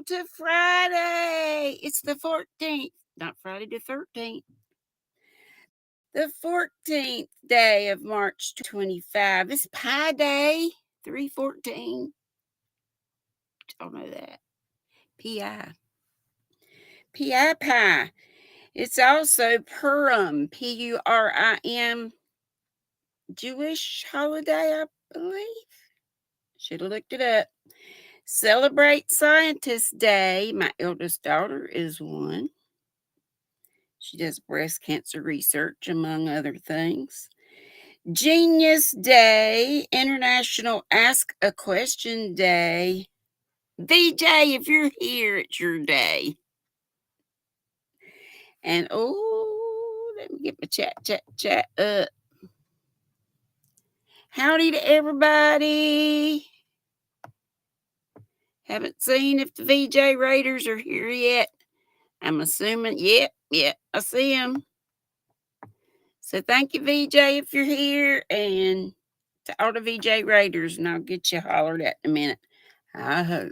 to Friday. It's the 14th, not Friday the 13th. The 14th day of March 25. It's Pi Day, 314. Y'all know that. P-I. P-I pie. It's also Purim, P-U-R-I-M, Jewish holiday, I believe. Should have looked it up. Celebrate Scientist Day. My eldest daughter is one. She does breast cancer research, among other things. Genius Day, International Ask a Question Day. VJ, if you're here, it's your day. And let me get my chat up. Howdy to everybody. Haven't seen if the VJ Raiders are here yet. I'm assuming, yep, I see them. So thank you, VJ, if you're here, and to all the VJ Raiders, and I'll get you hollered at in a minute. I hope.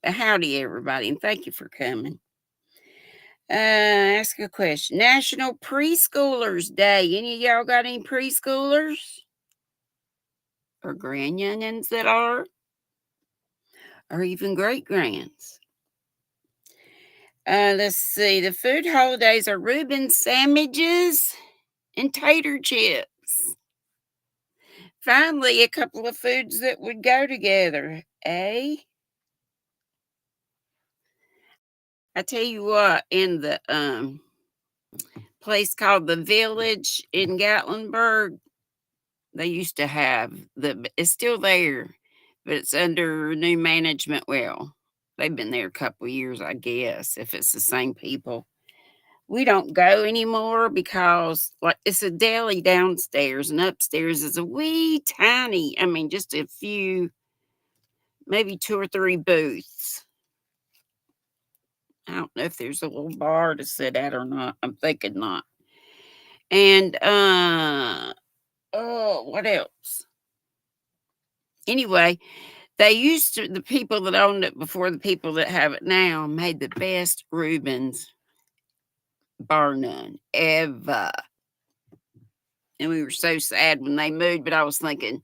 But howdy, everybody, and thank you for coming. Ask a question. National Preschoolers Day. Any of y'all got any preschoolers? Or grandyoungins that are? Or even great-grands? Let's see. The food holidays are Reuben sandwiches and tater chips. Finally, a couple of foods that would go together, eh? I tell you what, in the place called the Village in Gatlinburg, they used to have it's still there, but it's under new management. Well, they've been there a couple of years, I guess, if it's the same people. We don't go anymore because it's a deli downstairs, and upstairs is a wee tiny, just a few, maybe 2 or 3 booths. I don't know if there's a little bar to sit at or not. I'm thinking not. And what else? Anyway, the people that owned it before the people that have it now made the best Reubens, bar none, ever. And we were so sad when they moved, but I was thinking,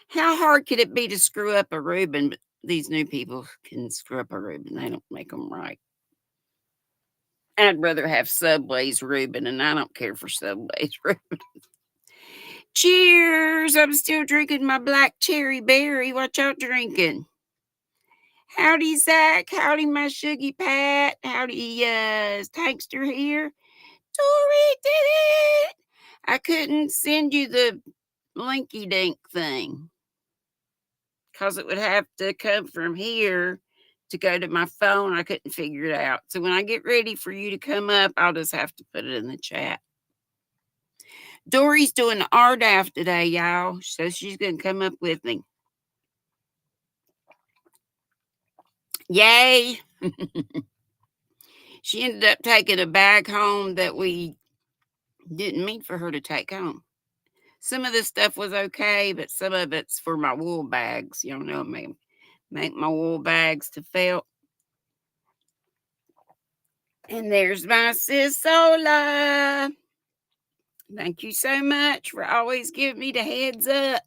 how hard could it be to screw up a Reuben? But these new people can screw up a Reuben. They don't make them right. I'd rather have Subway's Reuben, and I don't care for Subway's Reuben. Cheers! I'm still drinking my black cherry berry. What y'all drinking? Howdy, Zach. Howdy, my Shuggy Pat. Howdy, Tankster here. Tori did it! I couldn't send you the Linky Dink thing because it would have to come from here to go to my phone. I couldn't figure it out. So when I get ready for you to come up, I'll just have to put it in the chat. Dory's doing the RDAF today, y'all. So she's going to come up with me. Yay. She ended up taking a bag home that we didn't mean for her to take home. Some of this stuff was okay, but some of it's for my wool bags. You know, make my wool bags to felt. And there's my sis Sola. Thank you so much for always giving me the heads up.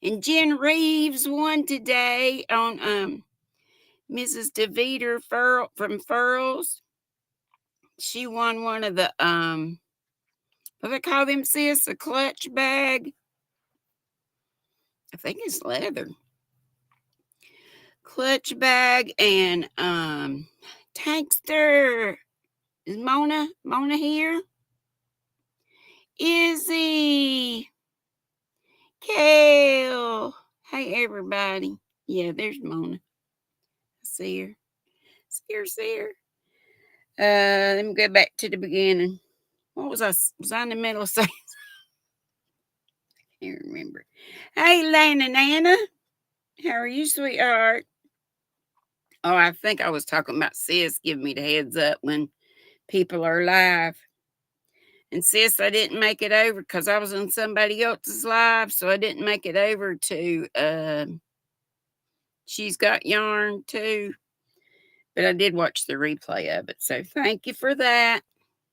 And Jen Reeves won today on Mrs. DeVeter from Furls. She won one of the what do they call them, sis? A clutch bag. I think it's leather. Clutch bag and Tankster. Is Mona here? Izzy. Kale. Hey, everybody. Yeah, there's Mona. I see her. See her. Let me go back to the beginning. What was I? Was I in the middle of saying? I can't remember. Hey, Lana Nana. How are you, sweetheart? Oh, I think I was talking about sis giving me the heads up when people are live. And sis, I didn't make it over because I was on somebody else's live, so I didn't make it over to She's got yarn too. But I did watch the replay of it. So thank you for that.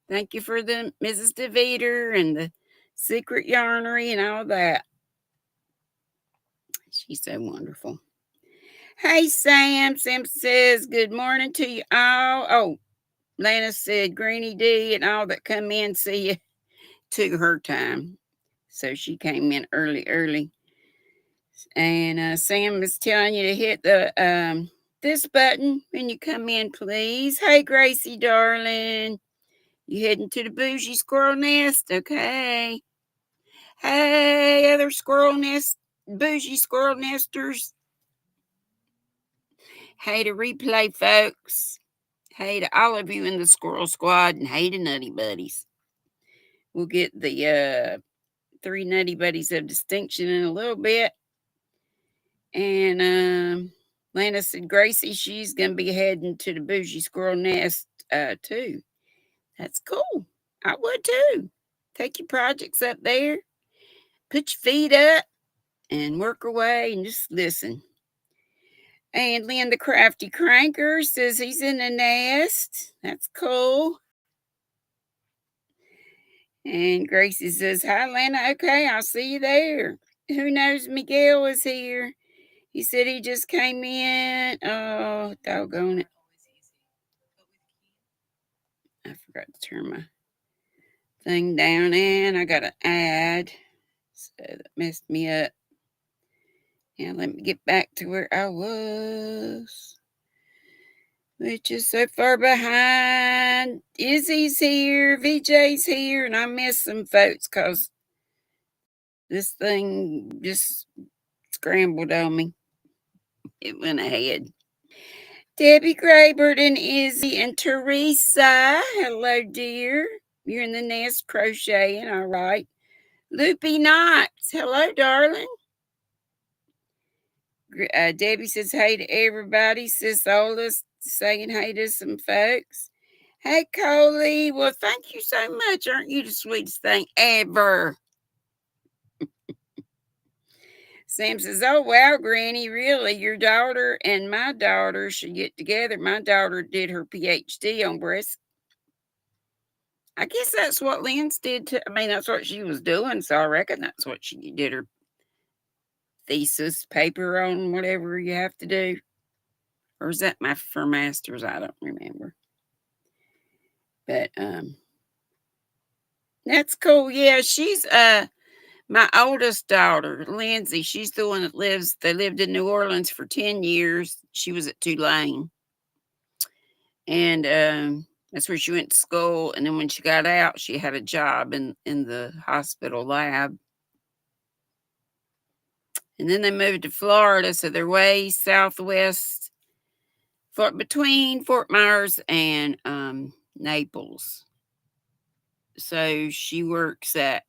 Thank you for the Mrs. DeVeter and the secret yarnery and all that. She's so wonderful. Hey, Sam. Sam says, good morning to you all. Oh, Lana said, GrannyDee and all that come in, see you. Took her time. So she came in early. And Sam was telling you to hit the this button when you come in, please. Hey, Gracie, darling. You heading to the bougie squirrel nest? Okay. Hey, other bougie squirrel nesters. Hey to replay, folks. Hey to all of you in the squirrel squad, and hey to Nutty Buddies. We'll get the 3 Nutty Buddies of distinction in a little bit. And Lana said Gracie, she's gonna be heading to the bougie squirrel nest too. That's cool. I would too. Take your projects up there, put your feet up, and work away and just listen. And Lynn the Crafty Cranker says he's in the nest. That's cool. And Gracie says, hi, Lana. Okay, I'll see you there. Who knows Miguel is here? He said he just came in. Oh, doggone it. I forgot to turn my thing down, and I got to add. So that messed me up. Now let me get back to where I was, which is so far behind. Izzy's here, VJ's here, and I missed some folks because this thing just scrambled on me. It went ahead. Debbie Graybird and Izzy and Teresa. Hello, dear. You're in the nest crocheting, all right. Loopy Knots. Hello, darling. Debbie says hey to everybody. Sis Ola's saying hey to some folks. Hey, Coley. Well, thank you so much. Aren't you the sweetest thing ever? Sam says, oh, wow, Granny, really? Your daughter and my daughter should get together. My daughter did her PhD on breast. I guess that's what Lynn's did too. I mean, that's what she was doing. So I reckon that's what she did her thesis paper on, whatever you have to do. Or is that for master's? I don't remember. But that's cool. Yeah, she's my oldest daughter, Lindsay. She's the one that they lived in New Orleans for 10 years. She was at Tulane. And that's where she went to school. And then when she got out, she had a job in the hospital lab. And then they moved to Florida. So they're way southwest, between Fort Myers and Naples. So she works at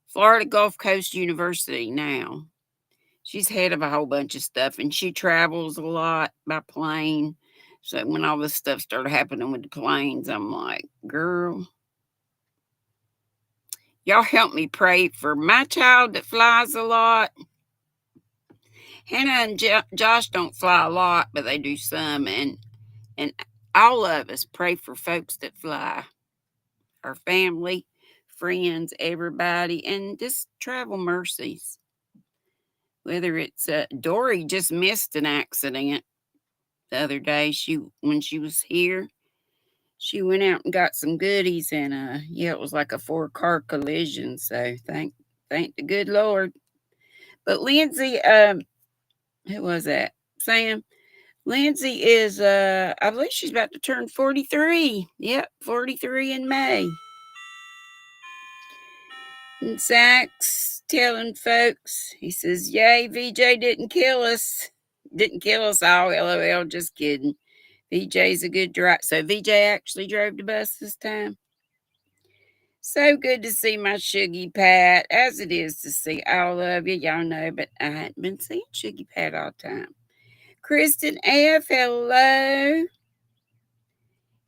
Florida Gulf Coast University now. She's head of a whole bunch of stuff, and she travels a lot by plane. So when all this stuff started happening with the planes, I'm like, girl, y'all help me pray for my child that flies a lot. Hannah and Josh don't fly a lot, but they do some, and all of us pray for folks that fly. Our family, friends, everybody, and just travel mercies. Whether it's Dory just missed an accident the other day. When she was here, she went out and got some goodies, and it was like a 4-car collision. So thank the good Lord. But Lindsay, who was that? Sam. Lindsay is I believe she's about to turn 43. Yep, 43 in May. And Zach's telling folks, he says, yay, VJ didn't kill us. Didn't kill us all, LOL, just kidding. VJ's a good driver. So VJ actually drove the bus this time. So good to see my Shuggy Pat, as it is to see all of you. Y'all know, but I hadn't been seeing Shuggy Pat all the time. Kristen F., hello.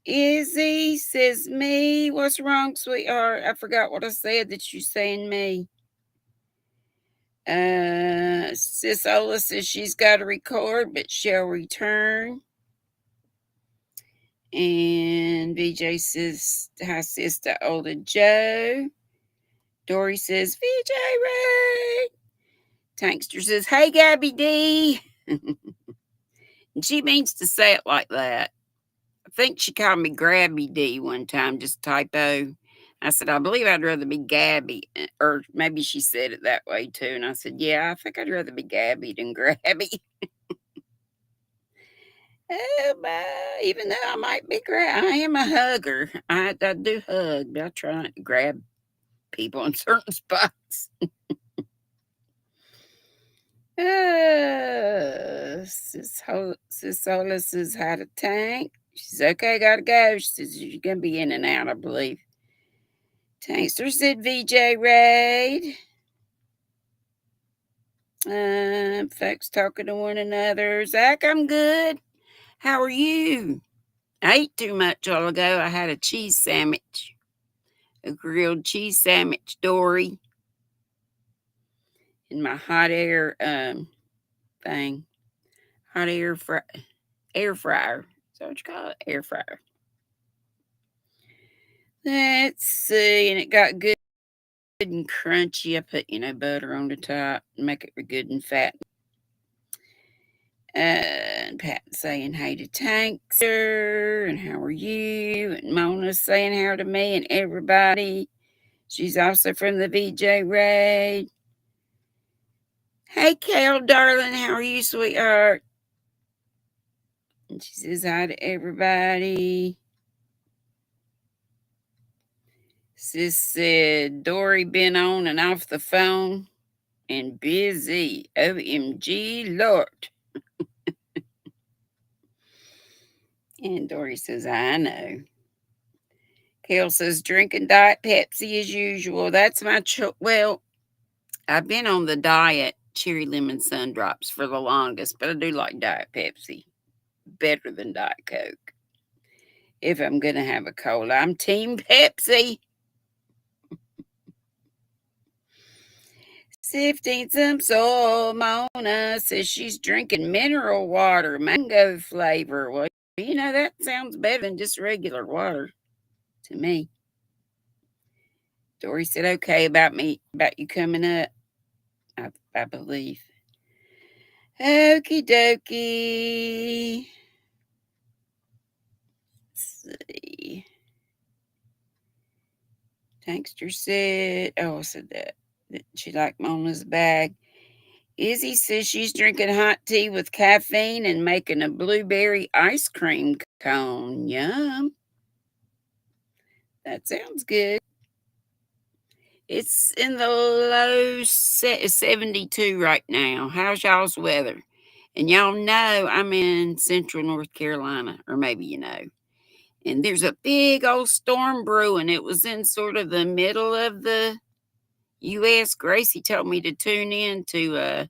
Izzy says me. What's wrong, sweetheart? I forgot what I said that you saying me. Sis Ola says she's got to record, but she'll return. And VJ says, hi, Sister Ola Joe. Dory says, VJ Ray. Tankster says, hey, Gabby D. And she means to say it like that. I think she called me Grabby D one time, just typo. I said, I believe I'd rather be Gabby. Or maybe she said it that way too. And I said, yeah, I think I'd rather be Gabby than Grabby. Oh, my. Even though I might be I am a hugger. I do hug, but I try not to grab people in certain spots. Sis Sola says hi to Tank. She's okay, gotta go. She says you're gonna be in and out, I believe. Tankster said VJ Raid. Folks talking to one another. Zach, I'm good. How are you? I ate too much all ago. I had a cheese sandwich. A grilled cheese sandwich, Dory. In my hot air thing. Hot air fryer. Is that what you call it? Air fryer. Let's see. And it got good and crunchy. I put, butter on the top and make it good and fat. And Pat saying hey to Tankster. And how are you? And Mona's saying how to me and everybody. She's also from the VJ Raid. Hey, Kale, darling. How are you, sweetheart? And she says hi to everybody. Sis said, Dory been on and off the phone and busy. OMG, Lord. And Dory says, I know. Kale says, drinking Diet Pepsi as usual. That's my well, I've been on the diet cherry lemon sun drops for the longest, but I do like Diet Pepsi better than Diet Coke. If I'm going to have a cola, I'm Team Pepsi. Sifting some soul. Mona says she's drinking mineral water, mango flavor. Well, that sounds better than just regular water to me. Dory said okay about you coming up, I believe. Okie dokie. Let's see. Tankster said, I said that she liked Mona's bag. Izzy says she's drinking hot tea with caffeine and making a blueberry ice cream cone. Yum. That sounds good. It's in the low 72 right now. How's y'all's weather? And y'all know I'm in central North Carolina, or maybe you know. And there's a big old storm brewing. It was in sort of the middle of the U.S. Gracie told me to tune in to,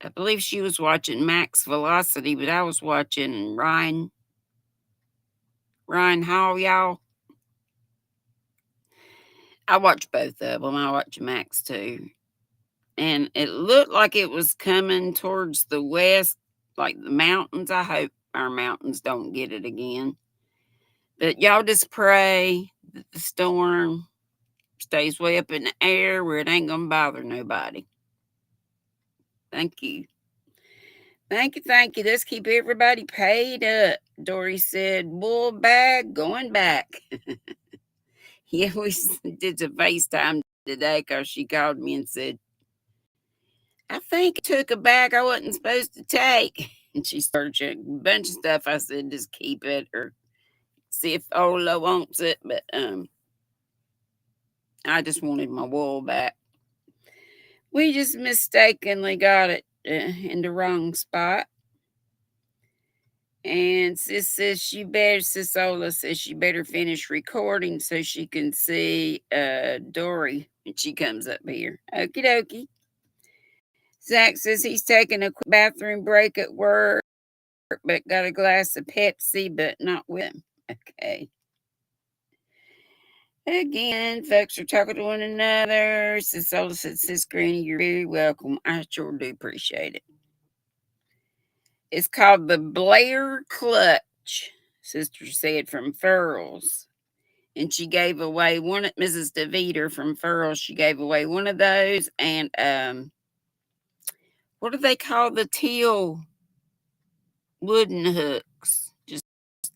I believe she was watching Max Velocity, but I was watching Ryan Hall, y'all. I watch both of them. I watch Max too. And it looked like it was coming towards the west, like the mountains. I hope our mountains don't get it again. But y'all just pray that the storm stays way up in the air where it ain't going to bother nobody. Thank you. Thank you. Let's keep everybody paid up. Dory said, bull bag going back. Yeah, we did a FaceTime today because she called me and said, I think I took a bag I wasn't supposed to take. And she started checking a bunch of stuff. I said, just keep it or see if Ola wants it. But I just wanted my wool back. We just mistakenly got it in the wrong spot. And Sis Ola says she better finish recording so she can see Dory when she comes up here. Okie dokie. Zach says he's taking a bathroom break at work, but got a glass of Pepsi, but not with him. Okay. Again, folks are talking to one another. Sola said, Sis Granny, you're very welcome. I sure do appreciate it. It's called the Blair Clutch, Sister said, from Furls. And she gave away one at Mrs. DeVeter from Furls. She gave away one of those. And what do they call the teal wooden hooks? Just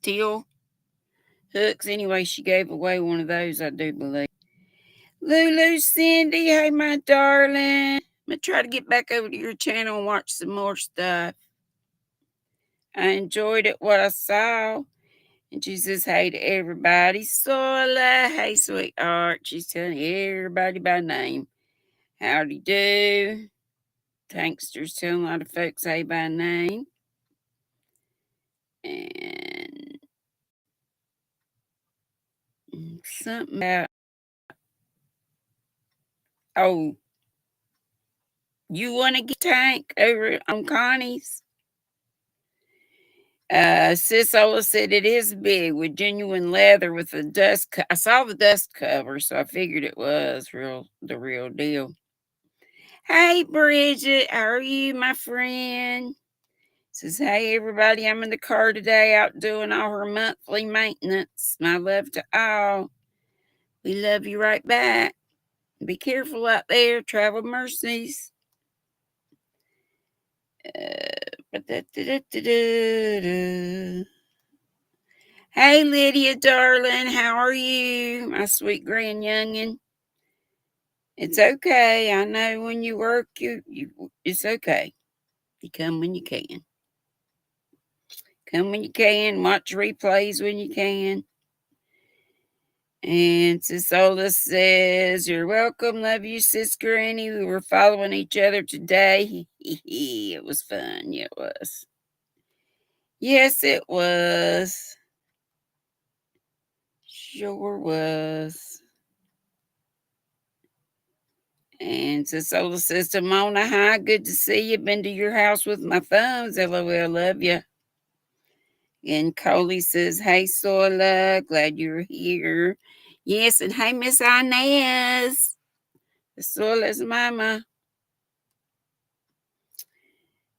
teal hooks. Anyway, she gave away one of those, I do believe. Lulu, Cindy, hey, my darling. I'm going to try to get back over to your channel and watch some more stuff. I enjoyed it, what I saw. And she says, hey to everybody. Sola, hey, sweetheart. She's telling everybody by name. Howdy do. Tankster's telling a lot of folks hey by name. And something about, oh, you want to get Tank over on Connie's? Sis Ola said it is big with genuine leather with the dust. I saw the dust cover, so I figured it was the real deal. Hey, Bridget, how are you, my friend? Says, hey, everybody, I'm in the car today out doing all her monthly maintenance. My love to all. We love you right back. Be careful out there. Travel mercies. Hey, Lydia, darling, how are you, my sweet grand youngin'? It's okay. I know when you work, it's okay. You come when you can. Come when you can. Watch replays when you can. And Sis Ola says, you're welcome. Love you, Sis Granny. We were following each other today. It was fun. Yeah, it was. Yes, it was. Sure was. And Sis Ola says to Mona, hi, good to see you. Been to your house with my thumbs. LOL, love you. And Coley says, hey, Sola, glad you're here. Yes, and hey, Miss Inez. Sola's mama.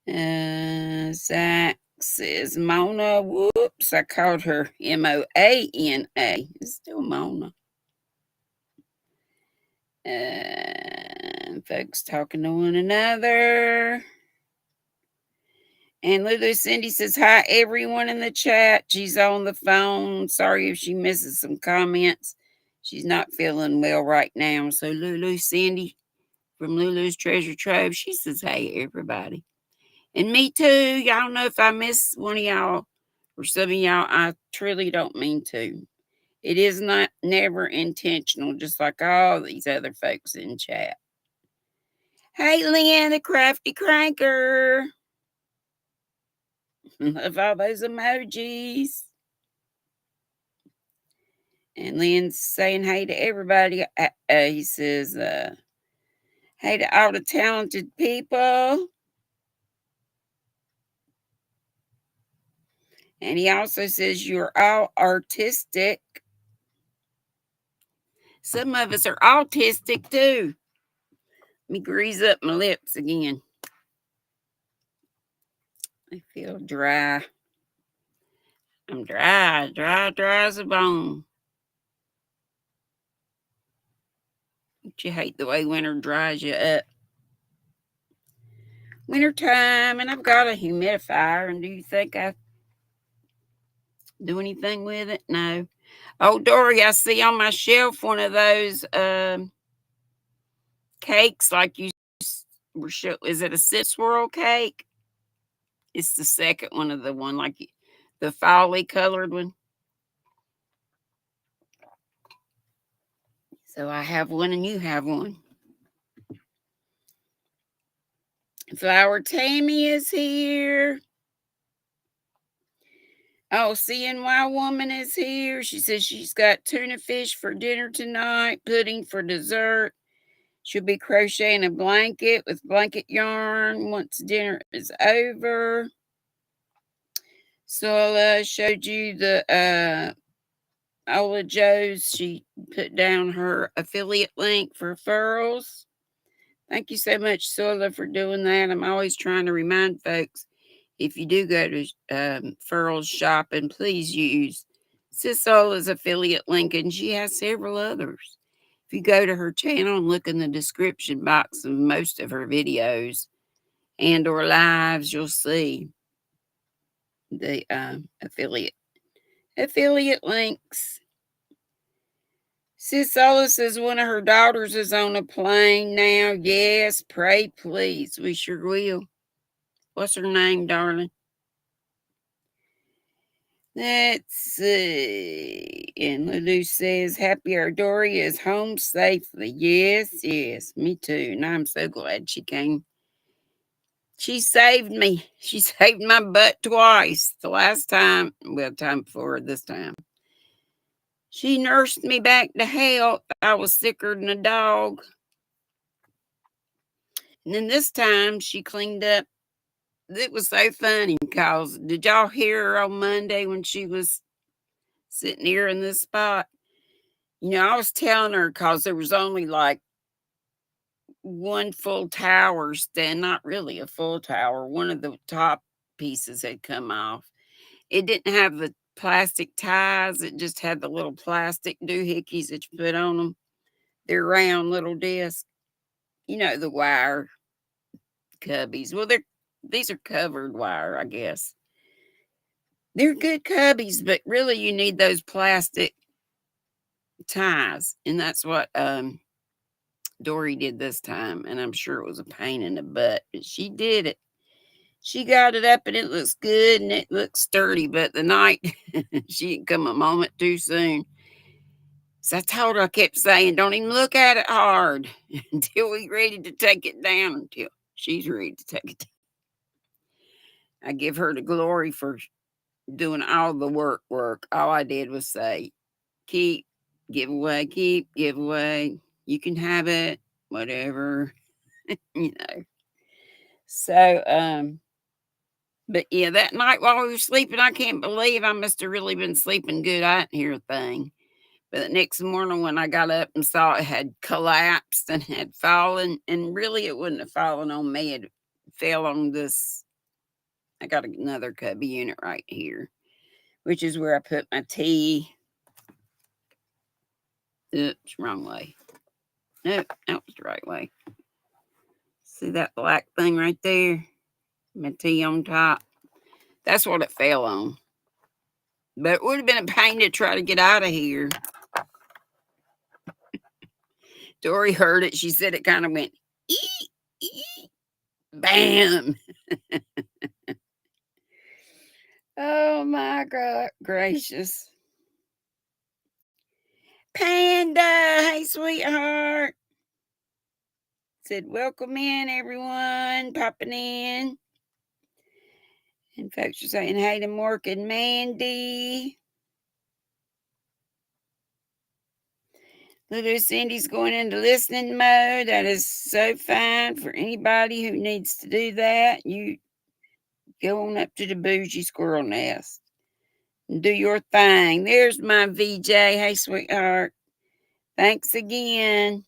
Zach says, Mona, whoops, I called her Moana. It's still Mona. Folks talking to one another. And Lulu Cindy says, hi, everyone in the chat. She's on the phone. Sorry if she misses some comments. She's not feeling well right now. So Lulu Cindy from Lulu's Treasure Trove, she says, hey, everybody. And me too. Y'all know if I miss one of y'all or some of y'all, I truly don't mean to. It is never intentional, just like all these other folks in chat. Hey, Lynn, the crafty cranker. Love all those emojis. And Lynn's saying hey to everybody. He says, hey to all the talented people. And he also says, you're all artistic. Some of us are autistic too. Let me grease up my lips again. I feel dry. I'm dry as a bone. Don't you hate the way winter dries you up? Wintertime, and I've got a humidifier, and do you think I do anything with it? No. Oh, Dory, I see on my shelf one of those cakes like you were show. Is it a Sis Swirl cake? It's the second one of the one, like the folly colored one. So I have one and you have one. Flower Tammy is here. Oh, CNY woman is here. She says she's got tuna fish for dinner tonight, pudding for dessert. She'll be crocheting a blanket with blanket yarn once dinner is over. So I showed you the Ola Joe's, she put down her affiliate link for furls. Thank you so much, Sola, for doing that. I'm always trying to remind folks, if you do go to furls shopping, please use Sis Sola's affiliate link, and she has several others. If you go to her channel and look in the description box of most of her videos and or lives, you'll see the affiliate links. Sis Sola says one of her daughters is on a plane now. Yes, pray please. We sure will. What's her name, darling? Let's see. And Lulu says, happy our Dory is home safely. Yes, yes, me too. And I'm so glad she came. She saved me. She saved my butt twice. The last time, well, time before this time. She nursed me back to health. I was sicker than a dog. And then this time she cleaned up. It was so funny because did y'all hear her on Monday when she was sitting here in this spot? You know, I was telling her because there was only like one full tower stand, not really a full tower. One of the top pieces had come off. It didn't have the plastic ties. It just had the little plastic doohickeys that you put on them. They're round little discs. You know, the wire cubbies. Well, these are covered wire, I guess. They're good cubbies, but really you need those plastic ties. And that's what Dory did this time. And I'm sure it was a pain in the butt, but she did it. She got it up and it looks good and it looks sturdy, but the night she didn't come a moment too soon. So I told her, I kept saying, don't even look at it hard until we're ready to take it down, until she's ready to take it down. I give her the glory for doing all the work. All I did was say, keep, give away, you can have it, whatever. You know. So but yeah, that night while we were sleeping, I can't believe I must have really been sleeping good. I didn't hear a thing. But the next morning when I got up and saw it had collapsed and had fallen, and really it wouldn't have fallen on me, it fell on this. I got another cubby unit right here, which is where I put my tea. Oops, wrong way. Nope, that was the right way. See that black thing right there? My tea on top. That's what it fell on. But it would have been a pain to try to get out of here. Dory heard it. She said it kind of went, ee, ee, bam. Oh my God, gracious. Panda, hey sweetheart. Said, welcome in everyone, popping in. And folks are saying, hey to Mark and Mandy. Little Cindy's going into listening mode. That is so fine for anybody who needs to do that. You go on up to the bougie squirrel nest and do your thing. There's my VJ. Hey, sweetheart. Thanks again.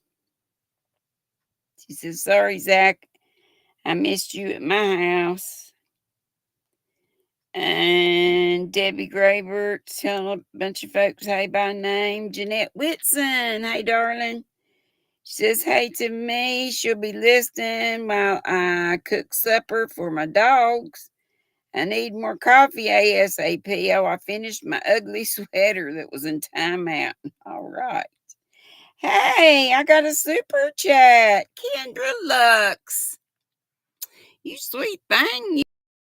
She says, sorry, Zach. I missed you at my house. And Debbie Graybert telling a bunch of folks, hey, by name. Jeanette Whitson. Hey, darling. She says, hey to me. She'll be listening while I cook supper for my dogs. I need more coffee ASAP. Oh, I finished my ugly sweater that was in timeout. All right. Hey, I got a super chat. Kendra Lux. You sweet thing.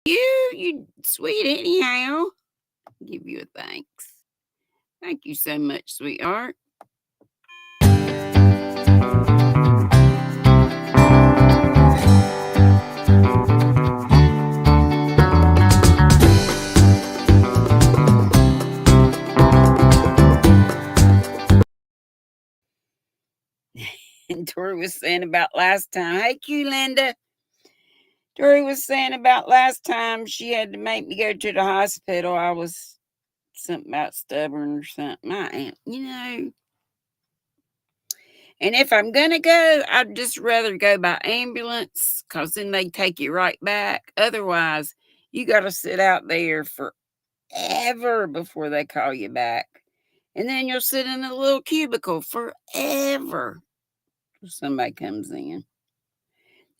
You sweet anyhow. I'll give you a thanks. Thank you so much, sweetheart. And Tori was saying about last time. Hey, Q Linda. Tori was saying about last time she had to make me go to the hospital. I was something about stubborn or something. I am, you know. And if I'm going to go, I'd just rather go by ambulance because then they take you right back. Otherwise, you got to sit out there forever before they call you back. And then you'll sit in a little cubicle forever till somebody comes in.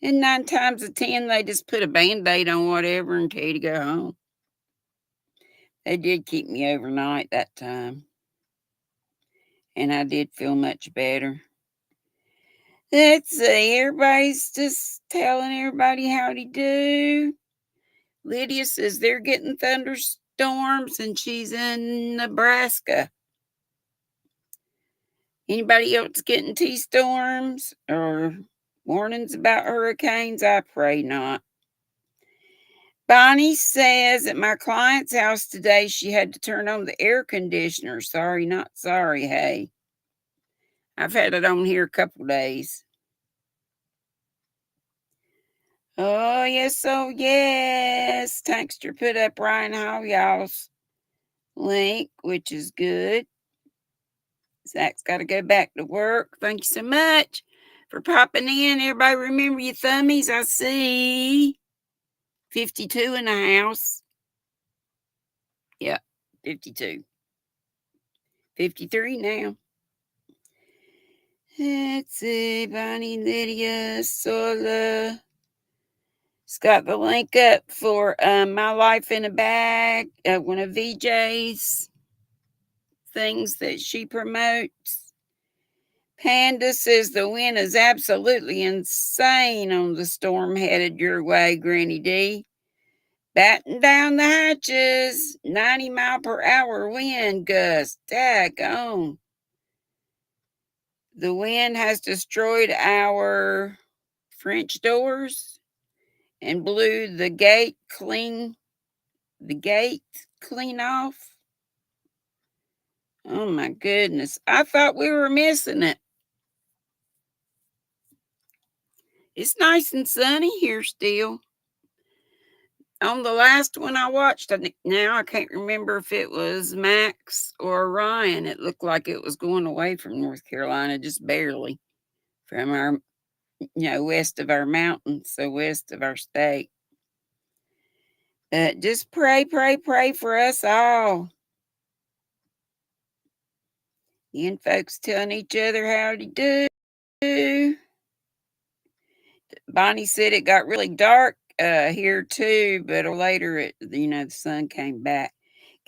And 9 times out of 10, they just put a Band-Aid on whatever and tell you to go home. They did keep me overnight that time. And I did feel much better. Let's see. Everybody's just telling everybody howdy do. Lydia says they're getting thunderstorms and she's in Nebraska. Anybody else getting T-storms or warnings about hurricanes? I pray not. Bonnie says at my client's house today, she had to turn on the air conditioner. Sorry, not sorry, hey. I've had it on here a couple days. Oh, yes, oh, yes. Tankster put up Ryan Howell's link, which is good. Zach's got to go back to work. Thank you so much for popping in. Everybody remember your thummies. I see 52 in the house. Yep, 52. 53 now. Let's see. Bonnie, Lydia, Sola. It's got the link up for My Life in a Bag, one of VJ's things that she promotes. Panda says the wind is absolutely insane on the storm headed your way, GrannyDee. Batten down the hatches. 90-mile-per-hour wind gust. Daggone. The wind has destroyed our French doors and blew the gate clean off. Oh my goodness. I thought we were missing it. It's nice and sunny here still. On the last one I watched, now I can't remember if it was Max or Ryan. It looked like it was going away from North Carolina, just barely from our, west of our mountains, so west of our state. Just pray, pray, pray for us all. And folks telling each other howdy do. Bonnie said it got really dark here too, but later, the sun came back.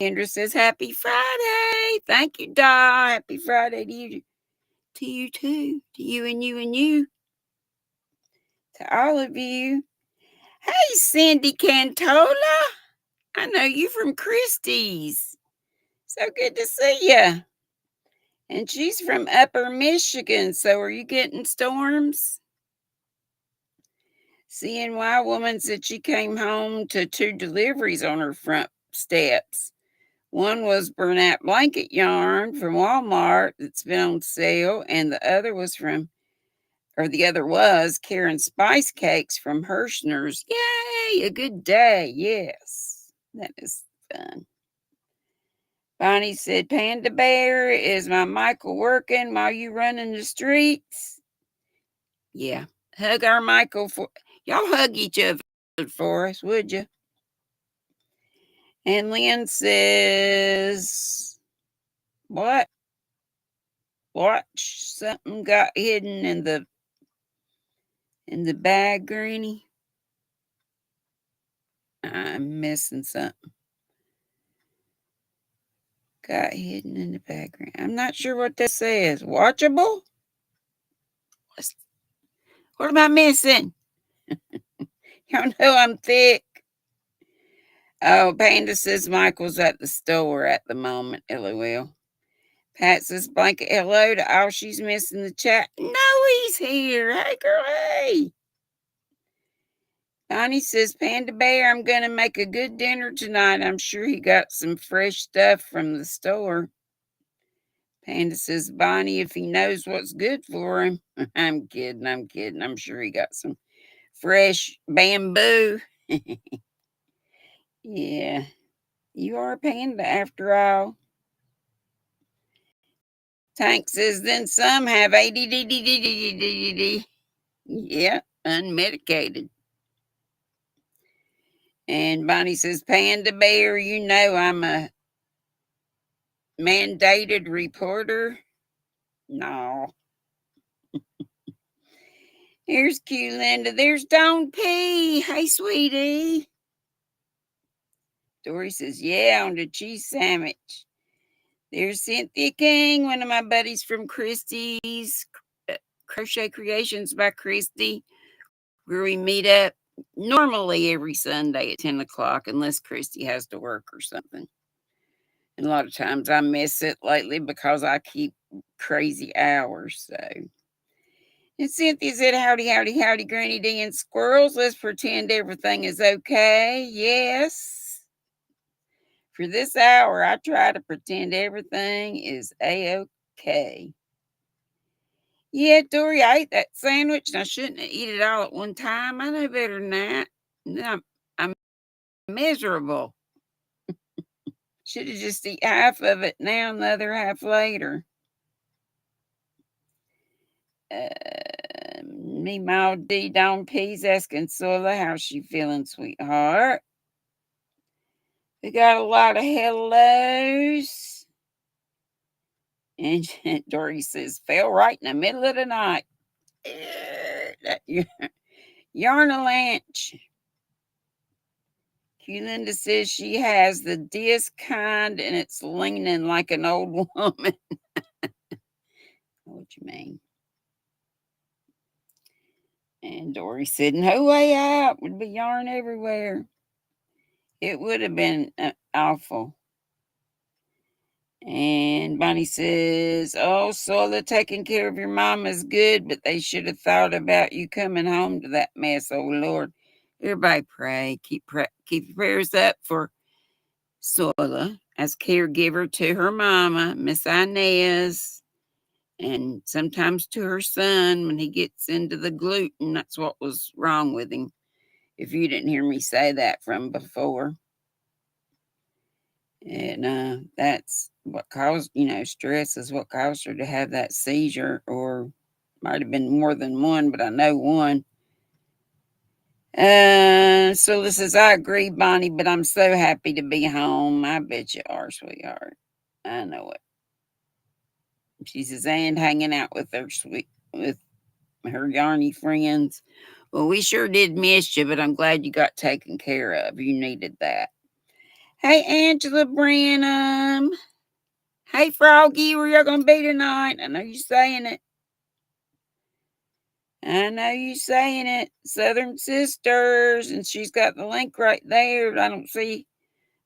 Kendra says, Happy Friday. Thank you, Doll. Happy Friday to you too. To you and you and you. To all of you. Hey, Cindy Cantola. I know you from Christie's. So good to see you. And she's from Upper Michigan. So are you getting storms? CNY woman said she came home to 2 deliveries on her front steps. One was burlap blanket yarn from Walmart that's been on sale, and the other was Karen Spice Cakes from Hirschner's. Yay, a good day. Yes, that is fun. Bonnie said, Panda Bear, is my Michael working while you running the streets? Yeah, hug our Michael y'all hug each other for us, would you? And Lynn says, what? Watch, something got hidden in the bag, Granny. I'm missing something. Got hidden in the background. I'm not sure what that says. Watchable? What am I missing? Y'all know I'm thick. Oh, Panda says Michael's at the store at the moment. LOL. Pat says blanket hello to all she's missing the chat. No, he's here. Hey, girl, hey. Bonnie says, Panda Bear, I'm going to make a good dinner tonight. I'm sure he got some fresh stuff from the store. Panda says, Bonnie, if he knows what's good for him. I'm kidding. I'm sure he got some fresh bamboo. Yeah. You are a panda after all. Tank says, then some have ADD. Yeah, unmedicated. And Bonnie says, Panda Bear, you know I'm a mandated reporter. No. Here's Q Linda. There's Dawn P. Hey, sweetie. Dory says, yeah, on the cheese sandwich. There's Cynthia King, one of my buddies from Christie's Crochet Creations by Christy, where we meet up normally every Sunday at 10 o'clock, unless Christy has to work or something. And a lot of times I miss it lately because I keep crazy hours. So, and Cynthia said, howdy, howdy, howdy, Granny D and squirrels. Let's pretend everything is okay. Yes. For this hour, I try to pretend everything is A-okay. Yeah, Dory, I ate that sandwich and I shouldn't have eaten it all at one time. I know better than that. I'm miserable. Should have just eat half of it now and the other half later. Meanwhile, D. Dawn P's asking Sola how she feeling, sweetheart. We got a lot of hellos. And Dory says, fell right in the middle of the night. That yarn a lanch. Linda says she has the disc kind and it's leaning like an old woman. What you mean? And Dory said, no way out. Would be yarn everywhere. It would have been awful. And Bonnie says, oh, Sola, taking care of your mom is good, but they should have thought about you coming home to that mess. Oh, Lord. Everybody pray. Keep your prayers up for Sola as caregiver to her mama, Miss Inez, and sometimes to her son when he gets into the gluten. That's what was wrong with him, if you didn't hear me say that from before. And that's what caused, stress is what caused her to have that seizure, or might have been more than one, but I know one. So this is, I agree, Bonnie, but I'm so happy to be home. I bet you are, sweetheart. I know it. She says, and hanging out with her yarny friends. Well, we sure did miss you, but I'm glad you got taken care of. You needed that. Hey, Angela Branham. Hey, Froggy, where y'all gonna be tonight? I know you saying it. I know you saying it. Southern Sisters, and she's got the link right there. I don't see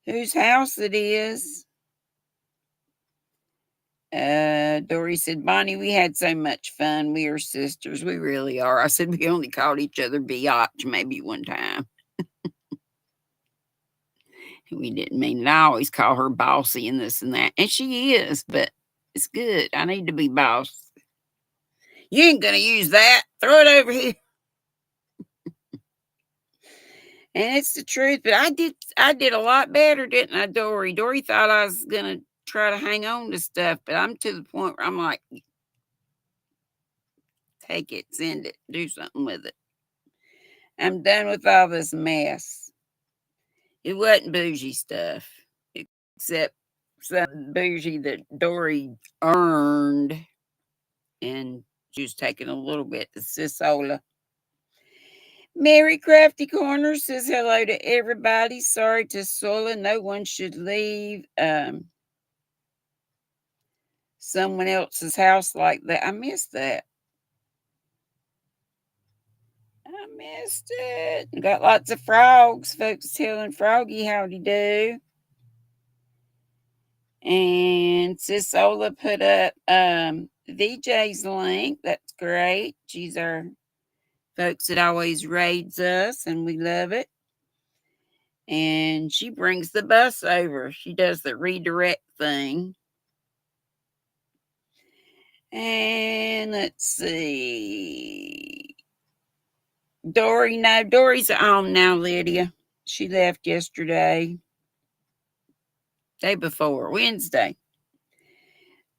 whose house it is. Dory said, Bonnie, we had so much fun. We are sisters. We really are. I said, we only called each other biatch maybe one time. We didn't mean it. I always call her bossy and this and that. And she is, but it's good. I need to be boss. You ain't going to use that. Throw it over here. And it's the truth. But I did a lot better, didn't I, Dory? Dory thought I was going to try to hang on to stuff, but I'm to the point where I'm like, take it, send it, do something with it. I'm done with all this mess. It wasn't bougie stuff, except some bougie that Dory earned, and she was taking a little bit to Sisola. Mary Crafty Corner says hello to everybody. Sorry to Sola. No one should leave someone else's house like that. I missed that. I missed it. Got lots of frogs. Folks telling Froggy howdy do. And Sisola put up VJ's link. That's great. She's our folks that always raids us, and we love it. And she brings the bus over. She does the redirect thing. And let's see. Dory, no, Dory's at home now, Lydia. She left yesterday. Day before, Wednesday.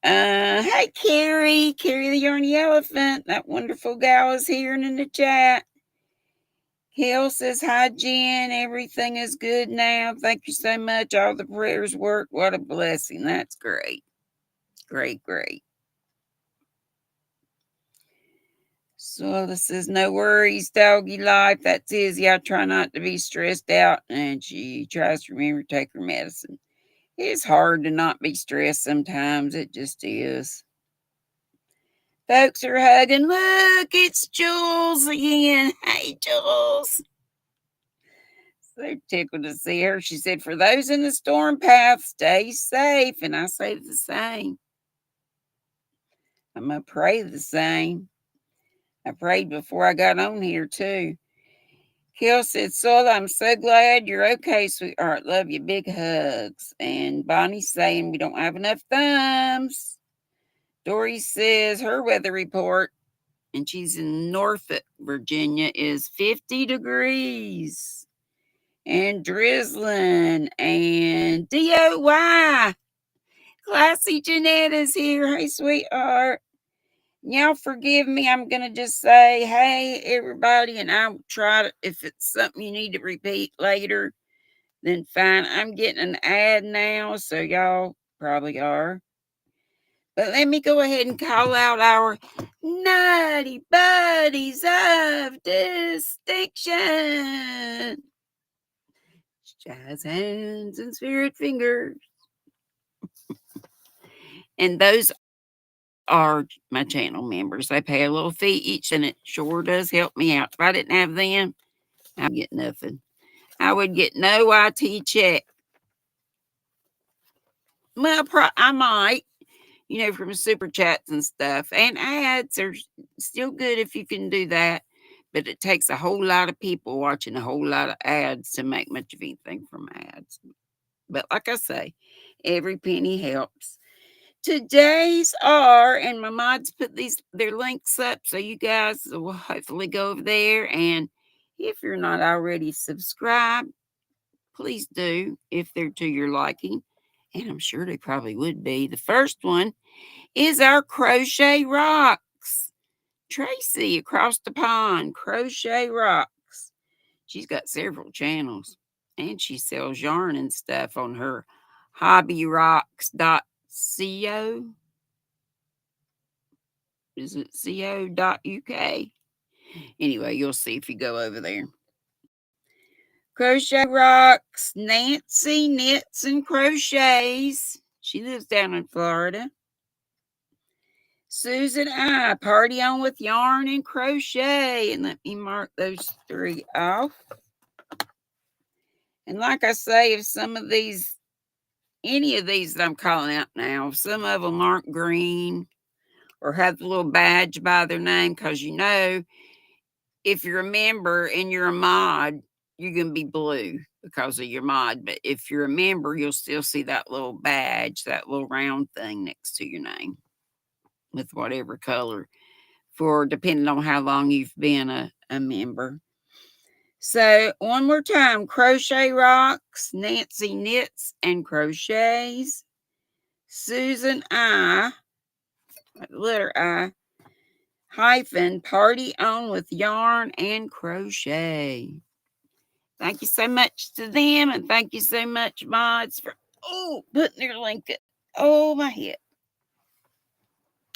Hey, Carrie the Yarny Elephant. That wonderful gal is here and in the chat. Hill says, hi, Jen. Everything is good now. Thank you so much. All the prayers work. What a blessing. That's great. Great. Swella says, no worries, doggy life. That's Izzy. I try not to be stressed out, and she tries to remember to take her medicine. It's hard to not be stressed sometimes. It just is. Folks are hugging. Look, it's Jules again. Hey, Jules. So tickled to see her. She said, for those in the storm path, stay safe. And I say the same. I'm going to pray the same. I prayed before I got on here, too. Kill said, Sola, I'm so glad you're okay, sweetheart. Love you. Big hugs. And Bonnie's saying we don't have enough thumbs. Dory says her weather report, and she's in Norfolk, Virginia, is 50 degrees. And drizzling. And DOY. Classy Jeanette is here. Hey, sweetheart. Y'all forgive me. I'm going to just say, hey, everybody, and I'll try to, if it's something you need to repeat later, then fine. I'm getting an ad now, so y'all probably are. But let me go ahead and call out our Nutty Buddies of Distinction. Jazz hands and spirit fingers. And those are my channel members. They pay a little fee each, and it sure does help me out. If I didn't have them, I'd get nothing. I would get no IT check. Well, I might, from super chats and stuff. And ads are still good if you can do that. But it takes a whole lot of people watching a whole lot of ads to make much of anything from ads. But like I say, every penny helps. Today's are, and my mods put their links up, so you guys will hopefully go over there. And if you're not already subscribed, please do if they're to your liking. And I'm sure they probably would be. The first one is our Crochet Rocks. Tracy across the pond, Crochet Rocks. She's got several channels, and she sells yarn and stuff on her hobbyrocks.co. Is it co.uk? Anyway, you'll see if you go over there. Crochet Rocks, Nancy Knits and Crochets. She lives down in Florida. Susan I, Party On with Yarn and Crochet. And let me mark those 3 off. And like I say, if any of these that I'm calling out now, if some of them aren't green or have the little badge by their name, because if you're a member and you're a mod, you're going to be blue because of your mod. But if you're a member, you'll still see that little badge, that little round thing next to your name with whatever color, for depending on how long you've been a member. So one more time, Crochet Rocks, Nancy Knits and Crochets, Susan I, letter I, hyphen, Party On with Yarn and Crochet. Thank you so much to them, and thank you so much, mods, for putting their link up. Oh, my head.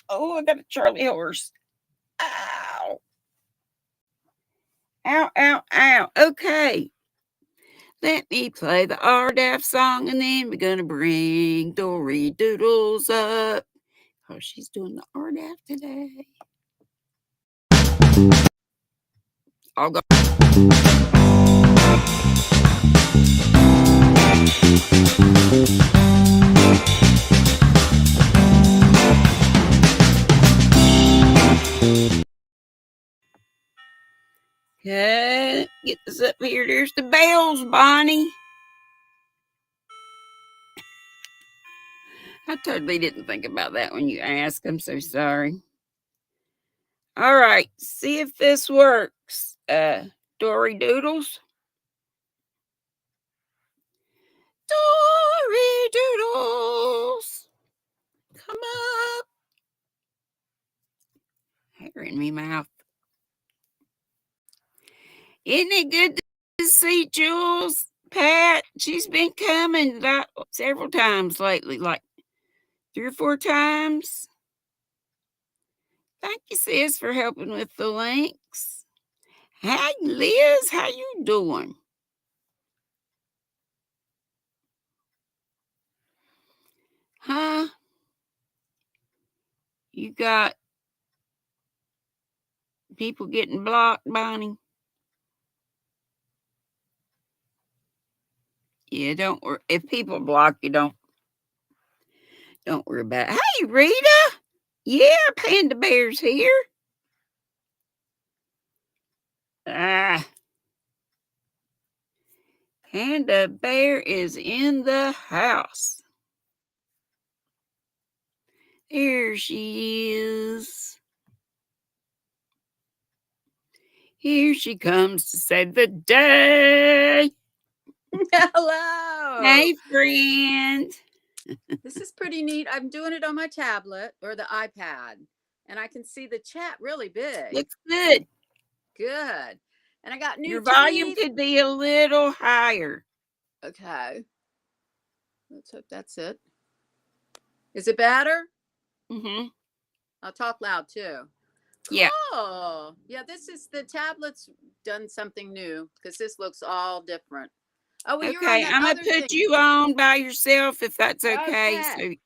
Oh, I got a Charlie horse. Ow. Ow. Okay. Let me play the RDAF song, and then we're going to bring Dory Doodles up, because she's doing the RDAF today. I'll go. Okay, get this up here. There's the bells, Bonnie. I totally didn't think about that when you asked. I'm so sorry. All right, see if this works. Dory Doodles. Dory Hey, Doodles. Come up. Hair in me mouth. Isn't it good to see Jules? Pat, she's been coming several times lately, like 3 or 4 times. Thank you, sis, for helping with the links. Hey, Liz, how you doing? Huh? You got people getting blocked, Bonnie? Yeah, don't worry. If people block you, don't worry about it. Hey, Rita. Yeah, Panda Bear's here. Panda Bear is in the house. Here she is. Here she comes to save the day. Hello. Hey, friend. This is pretty neat. I'm doing it on my tablet or the iPad, and I can see the chat really big. Looks good. Good. And I got new Your volume teeth. could be a little higher. Okay. Let's hope that's it. Is it better? Mm-hmm. I'll talk loud too. Yeah. Oh, yeah. This is the tablet's done something new because this looks all different. Oh, well, Okay, I'm gonna put you on by yourself if that's okay.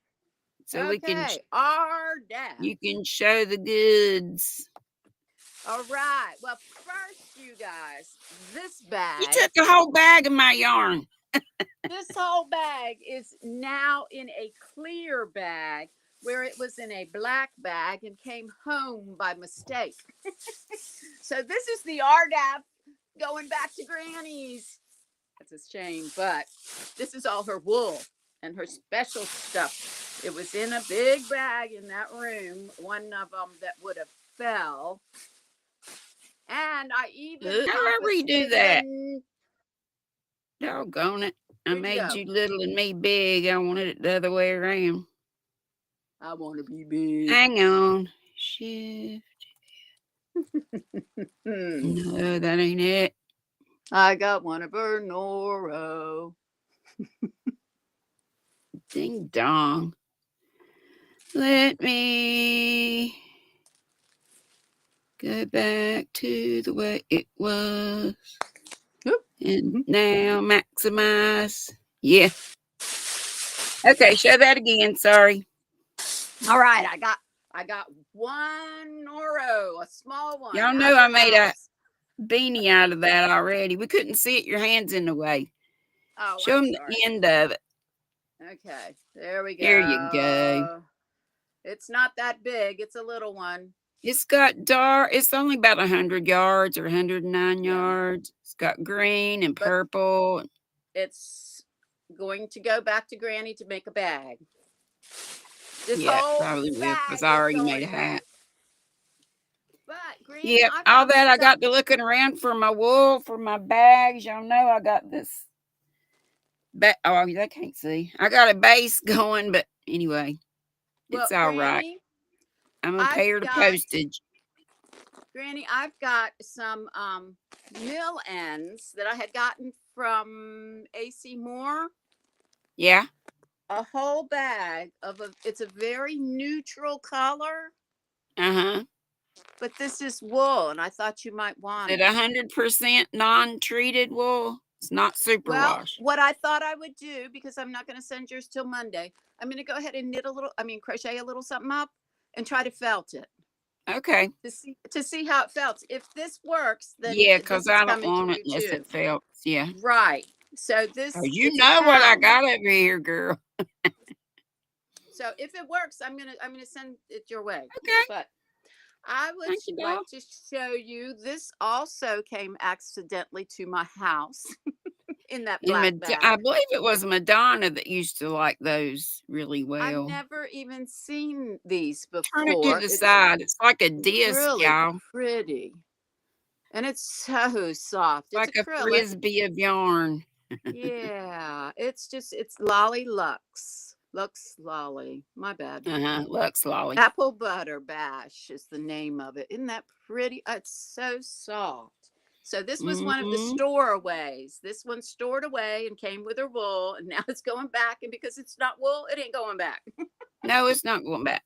So we can. Our dad. You can show the goods. All right. Well, first, you guys, this bag. You took a whole bag of my yarn. This whole bag is now in a clear bag where it was in a black bag and came home by mistake. So this is the RDAP going back to Granny's. That's a shame, but this is all her wool and her special stuff. It was in a big bag in that room, one of them that would have fell. And I even How ever you do that? Doggone it. I made you little and me big. I wanted it the other way around. I want to be big. Hang on. Shift. No, that ain't it. I got one of her Noro. Ding dong. Let me go back to the way it was. Oop. And now maximize. Yeah. Okay, show that again. Sorry. All right, I got one Noro, a small one. Y'all know I made a beanie out of that already. We couldn't see it. Your hand's in the way. Oh, show them the end of it. Okay, there we go. There you go. It's not that big. It's a little one. It's got dark. It's only about 100 yards or 109 yards. It's got green and purple. It's going to go back to Granny to make a bag. This probably will, because I already made a hat. But Granny, all that I got to looking around for my wool, for my bags. Y'all know I got this. Oh, they can't see. I got a base going, but anyway, it's all right. I'm gonna pay her the postage. Granny, I've got some mill ends that I had gotten from AC Moore. Yeah. A whole bag of it's a very neutral color. Uh-huh. But this is wool, and I thought you might want it. 100% non-treated wool? It's not superwash. What I thought I would do, because I'm not going to send yours till Monday, I'm going to go ahead and crochet a little something up and try to felt it. Okay. To see how it felt. If this works, then because I don't want it unless it felts. Yeah. Right. So this. You know what I got over here, girl. So if it works, I'm gonna send it your way. Okay. But I would like to show you. This also came accidentally to my house in that black bag. I believe it was Madonna that used to like those really well. I've never even seen these before. Turn it to the side. It's like a disc, really y'all. Pretty. And it's so soft. It's like a frisbee of yarn. Yeah, it's Lolly Lux. Lux Lolly. My bad. Lux Lolly. Apple butter bash is the name of it. Isn't that pretty? It's so soft. So this was one of the Mm-hmm. storaways. This one stored away and came with her wool, and now it's going back. And because it's not wool, it ain't going back. No, it's not going back.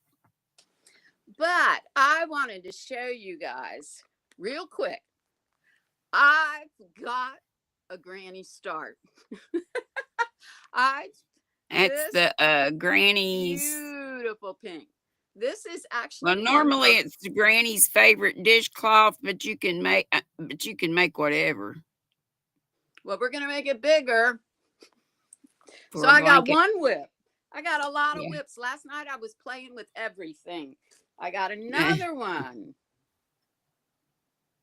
But I wanted to show you guys real quick. I've got a granny start. I That's this the Granny's. beautiful pink. This is Well, actually normally it's the Granny's favorite dishcloth, but you can make whatever. Well, we're gonna make it bigger. For So a I got blanket. one whip. I got a lot of Yeah. whips. Last night I was playing with everything. I got another one.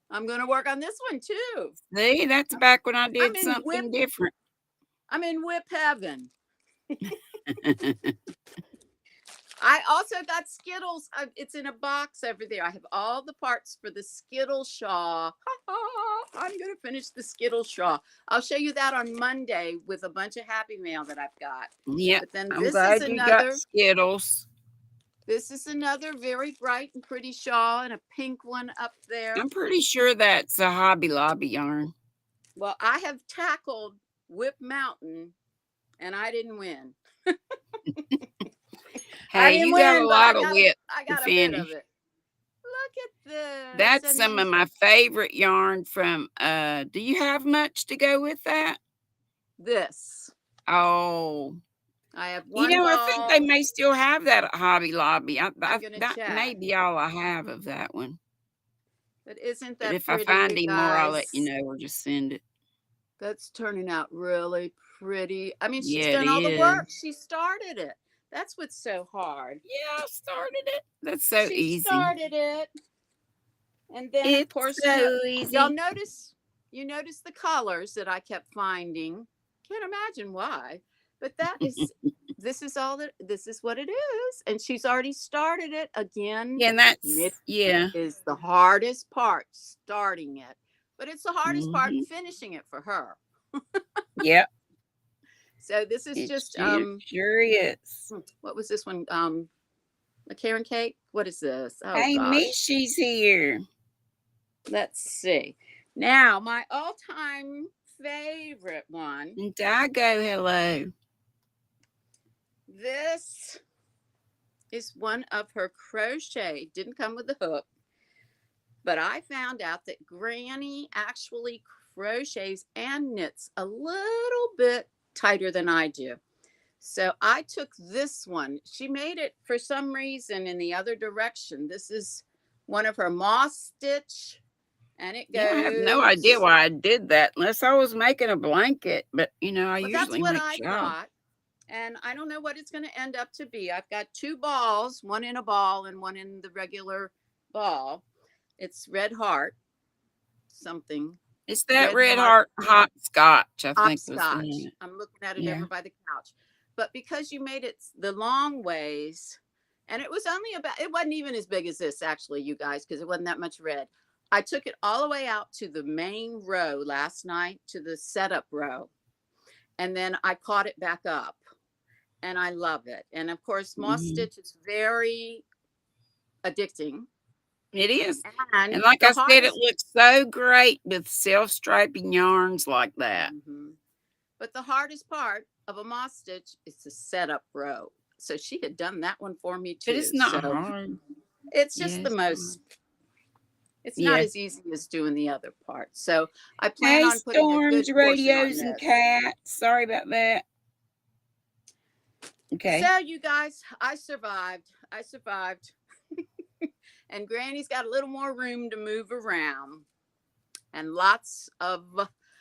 I'm gonna work on this one too. See, that's back when I I'm did in something different. I'm in whip heaven. I also got Skittles. It's in a box over there. I have all the parts for the Skittle shawl. I'm going to finish the Skittle shawl. I'll show you that on Monday with a bunch of Happy Mail that I've got. Yeah, But then I'm this glad is you got another. Skittles. This is another very bright and pretty shawl, and a pink one up there. I'm pretty sure that's a Hobby Lobby yarn. Well, I have tackled Whip Mountain, and I didn't win. Hey, you got a lot of whip I to got a bit finish. of it. Look at this. That's some of my favorite yarn from, do you have much to go with that? This. Oh. I have one I ball. think they may still have that at Hobby Lobby. I'm gonna That check. may be all I have of that one. But isn't that But if pretty, I find you any more, I'll let guys? you know or just send it. That's turning out really pretty. I mean, she's Yeah, done it all the is. work. She started it. That's what's so hard. Yeah, I started it. That's so She easy. started it. And then, of It's course, so easy. y'all notice the colors that I kept finding. Can't imagine why. But that is, this is what it is. And she's already started it again. Yeah, and that's, yeah. Is the hardest part, starting it. But it's the hardest part, Mhm. finishing it for her. Yep. So this is It just, sure is. what was this one? A Karen cake? What is this? Oh, Hey, gosh. Mishy's here. Let's see. Now, my all-time favorite one. And Dago, hello. This is one of her crochet. Didn't come with the hook. But I found out that Granny actually crochets and knits a little bit tighter than I do. So I took this one. She made it for some reason in the other direction. This is one of her moss stitch. And it goes. Yeah, I have no idea why I did that unless I was making a blanket. But, I usually make that's what I thought. And I don't know what it's going to end up to be. I've got two balls, one in a ball and one in the regular ball. It's Red Heart something. It's that Red Heart hopscotch, I think. Hopscotch. I'm looking at it over by the couch. But because you made it the long ways, and it wasn't even as big as this, actually, you guys, because it wasn't that much red. I took it all the way out to the main row last night, to the setup row. And then I caught it back up. And I love it. And of course, moss stitch is very addicting. It is. And like I said, it looks so great with self-striping yarns like that. But the hardest part of a moss stitch is the setup row. So she had done that one for me too. But it's not hard. It's just the most. It's not as easy as doing the other part. So I plan on putting Storms, radios, and cats. Sorry about that. Okay. So you guys, I survived. And Granny's got a little more room to move around, and lots of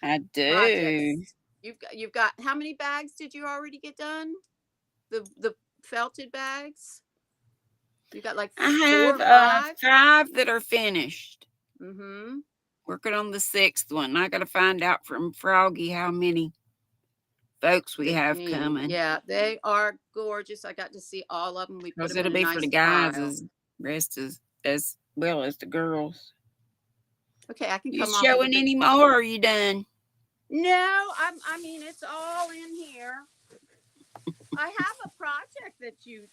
projects. You've got how many bags did you already get done? The felted bags. You got like 4 or 5? 5 that are finished. Mm-hmm. Working on the 6th one. I got to find out from Froggy how many folks we have coming. Yeah, they are gorgeous. I got to see all of them. We put them it'll be for the guys as well as the girls. Okay, I can you come off. You showing any more, or are you done? No, I mean, it's all in here. I have a project that you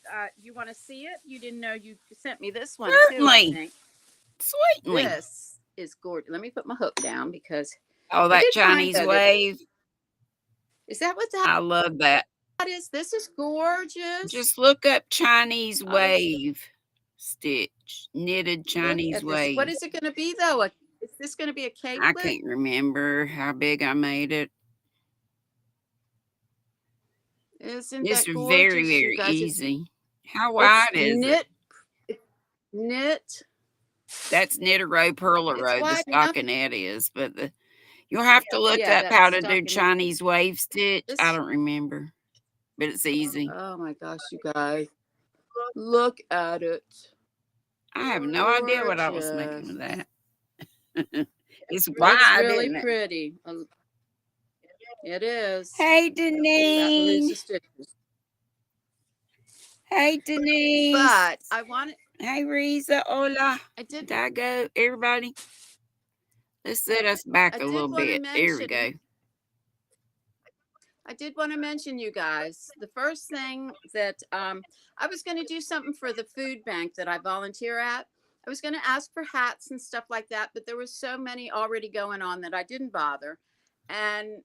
want to see it. You didn't know you sent me this one too, I Certainly. think. Sweetly. This is gorgeous. Let me put my hook down because Oh, that Chinese wave. Is that what I love that. that is? This is gorgeous. Just look up Chinese wave stitch. Knitted Chinese wave. What is it going to be though? Is this going to be a capelet? I can't remember how big I made it. Isn't it's that gorgeous? Very, very easy. How wide is it? Knit. That's knit a row, purl a row. The stockinette is, but you'll have to look up how to do Chinese wave stitch. I don't remember, but it's easy. Oh my gosh, you guys, look at it. I have no idea what I was making with that. It's wide. It's really pretty. It is. Hey, Deni. Hey, Deni. But I wanted. Hey, Riza. Hola. Dago. Everybody. Let's set us back a little bit. There we go. I did want to mention, you guys, the first thing that I was going to do something for the food bank that I volunteer at. I was going to ask for hats and stuff like that, but there was so many already going on that I didn't bother. And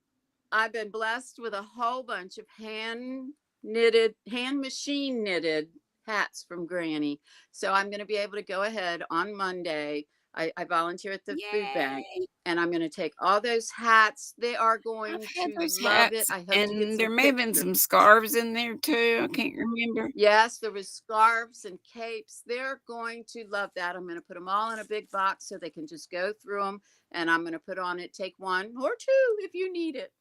I've been blessed with a whole bunch of hand machine knitted hats from Granny. So I'm going to be able to go ahead on Monday. I volunteer at the food bank, and I'm going to take all those hats. They are going to love it. I hope and there may have been some scarves in there too. I can't remember. Yes, there was scarves and capes. They're going to love that. I'm going to put them all in a big box so they can just go through them. And I'm going to put on it, take one or two if you need it.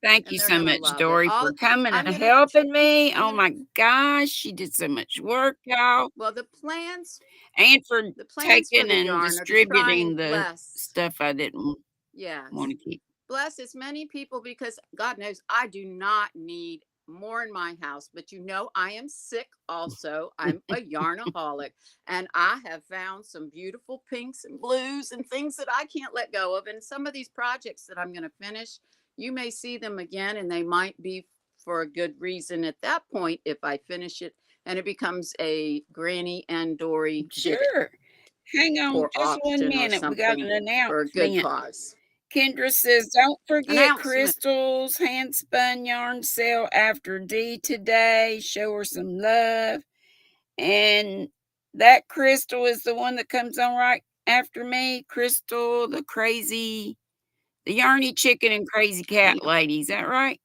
Thank you so much, Dory, for coming and helping me. Oh my gosh, she did so much work, y'all. Well, the plans and for taking and distributing the stuff I didn't want to keep. Bless as many people, because God knows I do not need more in my house, but you know I am sick also. I'm a yarnaholic, and I have found some beautiful pinks and blues and things that I can't let go of. And some of these projects that I'm going to finish, you may see them again, and they might be for a good reason at that point if I finish it and it becomes a Granny and Dory. Sure. Hang on just 1 minute. We got an announcement. For a good cause. Kendra says, don't forget Crystal's hand spun yarn sale after Dee today. Show her some love. And that Crystal is the one that comes on right after me. Crystal, the yarny chicken and crazy cat lady. Is that right?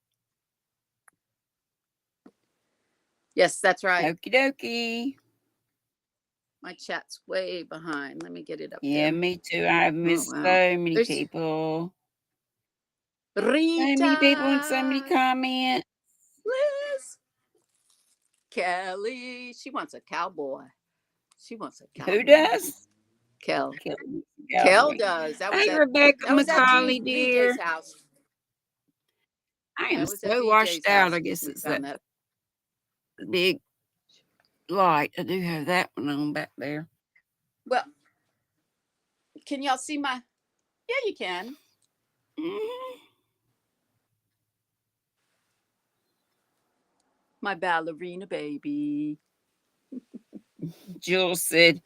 Yes, that's right. Okie dokie. My chat's way behind. Let me get it up there. Yeah, me too. I've missed so many people. Rita. So many people and so many comments. Liz. Kelly. She wants a cowboy. Who does? Kel does. That was hey, Rebecca McCauley, dear. House. I am so washed out. I guess it's that big light. I do have that one on back there. Well, can y'all see my? Yeah, you can. My ballerina baby. Jules said,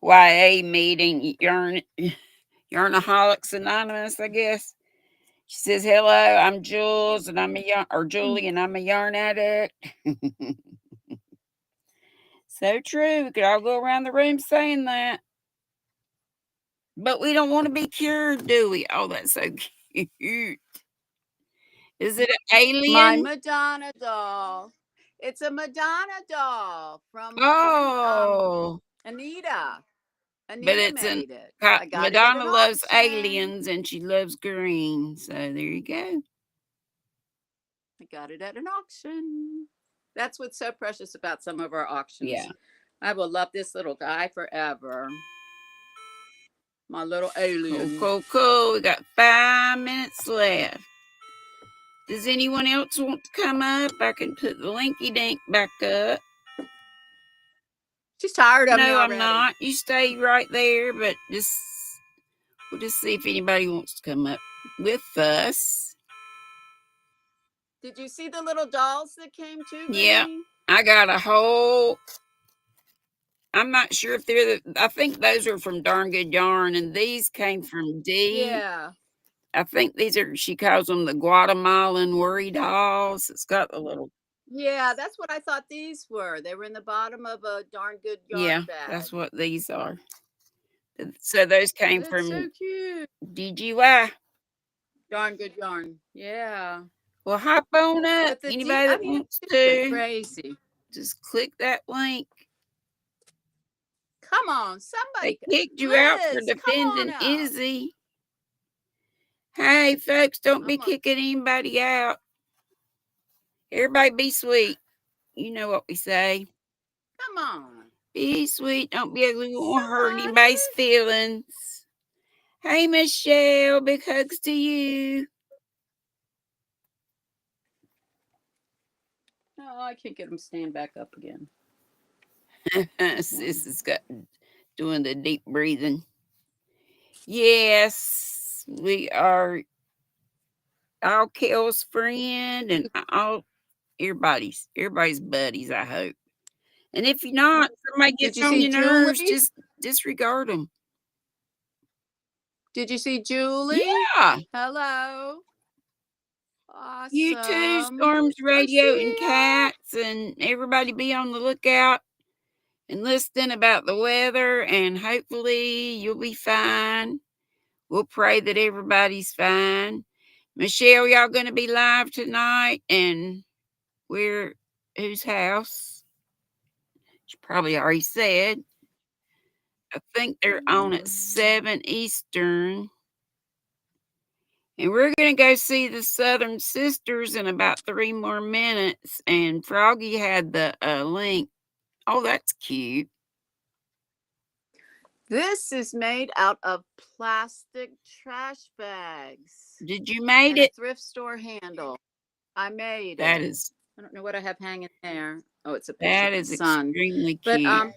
YA meeting, Yarnaholics Anonymous, I guess. She says, hello, I'm Jules, and Julie, and I'm a yarn addict. So true. We could all go around the room saying that. But we don't want to be cured, do we? Oh, that's so cute. Is it an alien? My Madonna doll. It's a Madonna doll from Anita. But it's made it. Madonna loves aliens and she loves green. So there you go. I got it at an auction. That's what's so precious about some of our auctions. Yeah. I will love this little guy forever. My little alien. Cool. We got 5 minutes left. Does anyone else want to come up? I can put the linky dink back up. She's tired of me already. No, I'm not. You stay right there, but we'll just see if anybody wants to come up with us. Did you see the little dolls that came too, Yeah, Granny? I got a whole. I'm not sure if they're I think those are from Darn Good Yarn, and these came from Dee. Yeah. I think these are, she calls them the Guatemalan worry dolls. It's got the little. Yeah, that's what I thought these were. They were in the bottom of a Darn Good Yeah, Yarn bag. that's what these are. So those came That's from so cute. DGY. Darn Good Yarn. Yeah. Well, hop on up. But Anybody I that mean, wants it's just to, crazy. just click that link. Come on, They somebody. kicked you out for Liz, come on defending up. Izzy. Hey, folks, don't be I'm a, kicking anybody out. Everybody be sweet. You know what we say. come on. Be sweet. Don't be ugly. We won't hurt Somebody. anybody's feelings. Hey, Michelle. Big hugs to you. Oh, I can't get them stand back up again. Sis has got doing the deep breathing. Yes, we are all Kel's friend and all everybody's buddies, I hope. And if you're not, somebody Did gets you on see your nerves, Julie? just disregard them. Did you see Julie? Yeah. Hello. Awesome. You too, Storms Go Radio see and ya. Cats, and everybody be on the lookout and listen about the weather, and hopefully you'll be fine. We'll pray that everybody's fine. Michelle, y'all going to be live tonight, and we're whose house? She probably already said. I think they're on at 7 Eastern. And we're going to go see the Southern Sisters in about 3 more minutes. And Froggy had the link. Oh, that's cute. This is made out of plastic trash bags. Did you made and it? A thrift store handle. I made That it. is. I don't know what I have hanging there. Oh, it's a picture That of is the sun. extremely But cute.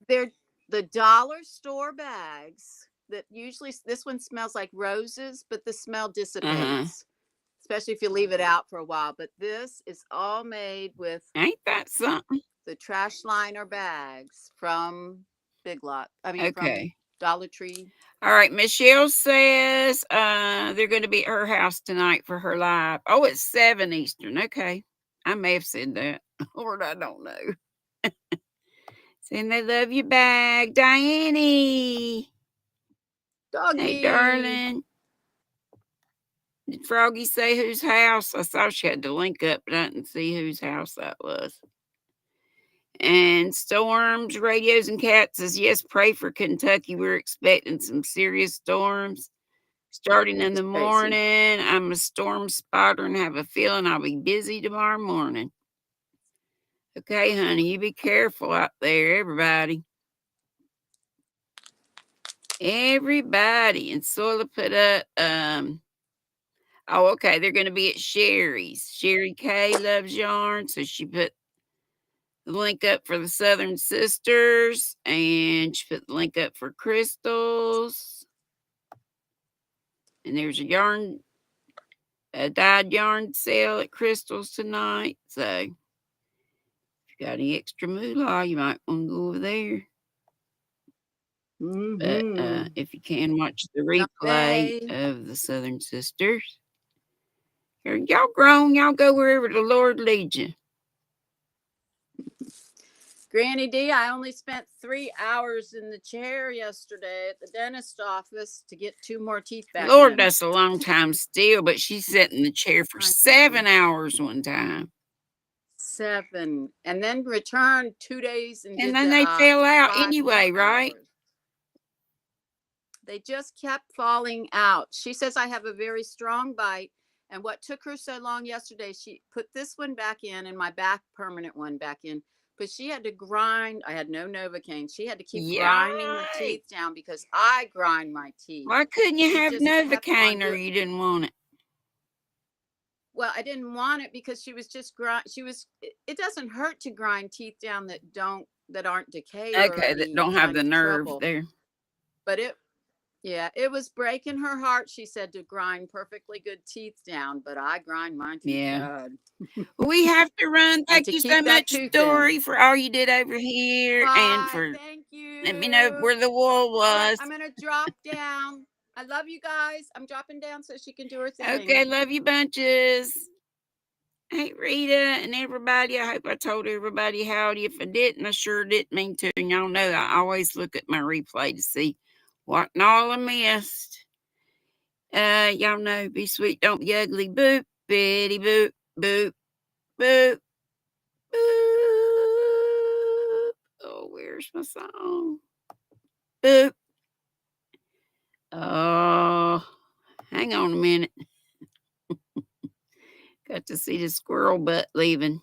they're the dollar store bags that usually, this one smells like roses, but the smell dissipates, especially if you leave it out for a while. But this is all made with Ain't that something? the trash liner bags from Big Lot. I mean, from Okay. Dollar Tree. All right. Michelle says they're going to be at her house tonight for her live. Oh, it's 7 Eastern. Okay. I may have said that. Lord, I don't know. Saying they love you back. Diane. Doggy. Hey, darling. Did Froggy say whose house? I saw she had the link up, but I didn't see whose house that was. And Storms, Radios, and Cats says, yes, pray for Kentucky. We're expecting some serious storms starting in the morning. I'm a storm spotter and have a feeling I'll be busy tomorrow morning. Okay, honey, you be careful out there, everybody. Everybody. And Sola put up, oh, okay, they're going to be at Sherry's. Sherry K loves yarn, so she put the link up for the Southern Sisters, and she put the link up for Crystals. And there's a dyed yarn sale at Crystals tonight. So if you got any extra moolah, you might want to go over there. But if you can, watch the replay of the Southern Sisters. Y'all grown, y'all go wherever the Lord leads you. GrannyDee, I only spent 3 hours in the chair yesterday at the dentist office to get 2 more teeth back. Lord, that's a long time still, but she sat in the chair for 7 hours one time. 7. And then returned 2 days and then they fell out anyway, right? Hours. They just kept falling out. She says I have a very strong bite. And what took her so long yesterday, she put this one back in and my back permanent one back in. But she had to grind. I had no Novocaine. She had to keep grinding her teeth down because I grind my teeth. Why couldn't you have Novocaine, or you didn't want it? Well, I didn't want it because she was just it doesn't hurt to grind teeth down that aren't decayed. Okay, that don't have the nerve there. But Yeah, it was breaking her heart, she said, to grind perfectly good teeth down, but I grind my teeth Yeah. good. We have to run. And Thank to you so keep that much, tooth in. Story, for all you did over here and Bye. for Thank let me know you. where the wool All right, was. I'm gonna drop down. I love you guys. I'm dropping down so she can do her thing. Okay, love you bunches. Hey, Rita and everybody. I hope I told everybody howdy. If I didn't, I sure didn't mean to. And y'all know I always look at my replay to see what and all I missed. Y'all know, be sweet, don't be ugly. Boop, bitty, boop, boop, boop, boop. Oh, where's my song? Boop. Oh, hang on a minute. Got to see the squirrel butt leaving.